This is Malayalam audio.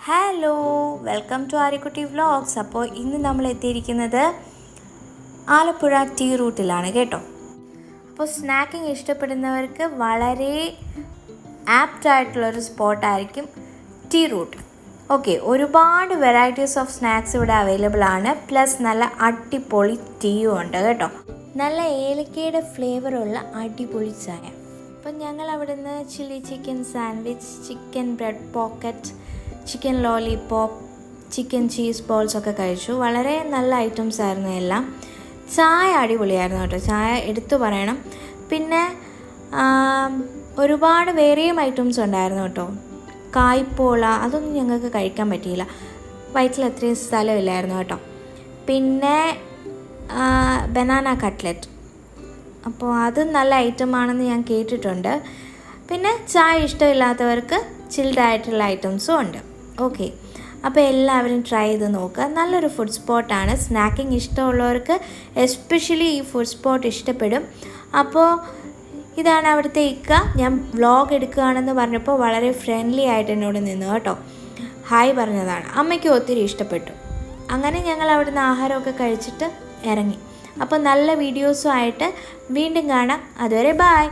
Hello, welcome to Aryakutty vlogs. അപ്പോൾ ഇന്ന് നമ്മൾ എത്തിയിരിക്കുന്നത് ആലപ്പുഴ ടീ റൂട്ടിലാണ് കേട്ടോ. അപ്പോൾ സ്നാക്കിങ് ഇഷ്ടപ്പെടുന്നവർക്ക് വളരെ ആപ്റ്റായിട്ടുള്ളൊരു സ്പോട്ടായിരിക്കും ടീ റൂട്ട്. ഓക്കെ, ഒരുപാട് വെറൈറ്റീസ് ഓഫ് സ്നാക്സ് ഇവിടെ അവൈലബിൾ ആണ്. പ്ലസ് നല്ല അടിപൊളി ടീയും ഉണ്ട് കേട്ടോ. നല്ല ഏലക്കയുടെ ഫ്ലേവറുള്ള അടിപൊളി ചായ. അപ്പം ഞങ്ങൾ അവിടെ നിന്ന് chilli chicken sandwich, chicken bread pocket, chicken lollipop, chicken cheese balls ഒക്കെ കഴിച്ചു. വളരെ നല്ല ഐറ്റംസ് ആയിരുന്നു എല്ലാം. ചായ അടിപൊളിയായിരുന്നു കേട്ടോ, ചായ എടുത്തു പറയണം. പിന്നെ ഒരുപാട് വേറെയും ഐറ്റംസ് ഉണ്ടായിരുന്നു കേട്ടോ. കായ്പോള അതൊന്നും ഞങ്ങൾക്ക് കഴിക്കാൻ പറ്റിയില്ല, വയറ്റിൽ അത്രയും സ്ഥലമില്ലായിരുന്നു കേട്ടോ. പിന്നെ ബനാന കട്ട്ലറ്റ്, അപ്പോൾ അത് നല്ല ഐറ്റമാണെന്ന് ഞാൻ കേട്ടിട്ടുണ്ട്. പിന്നെ ചായ ഇഷ്ടമില്ലാത്തവർക്ക് ചിൽഡ് ആയിട്ടുള്ള ഐറ്റംസും ഉണ്ട്. ഓക്കെ, അപ്പോൾ എല്ലാവരും ട്രൈ ചെയ്ത് നോക്കുക. നല്ലൊരു ഫുഡ് സ്പോട്ടാണ്. സ്നാക്കിങ് ഇഷ്ടമുള്ളവർക്ക് എസ്പെഷ്യലി ഈ ഫുഡ് സ്പോട്ട് ഇഷ്ടപ്പെടും. അപ്പോൾ ഇതാണ് അവിടുത്തെ ഇക്ക. ഞാൻ വ്ളോഗ് എടുക്കുകയാണെന്ന് പറഞ്ഞപ്പോൾ വളരെ ഫ്രണ്ട്ലി ആയിട്ട് എന്നോട് നിന്നു കേട്ടോ. ഹായ് പറഞ്ഞതാണ്. അമ്മയ്ക്ക് ഒത്തിരി ഇഷ്ടപ്പെട്ടു. അങ്ങനെ ഞങ്ങൾ അവിടുന്ന് ആഹാരമൊക്കെ കഴിച്ചിട്ട് ഇറങ്ങി. അപ്പോൾ നല്ല വീഡിയോസും ആയിട്ട് വീണ്ടും കാണാം. അതുവരെ ബായ്.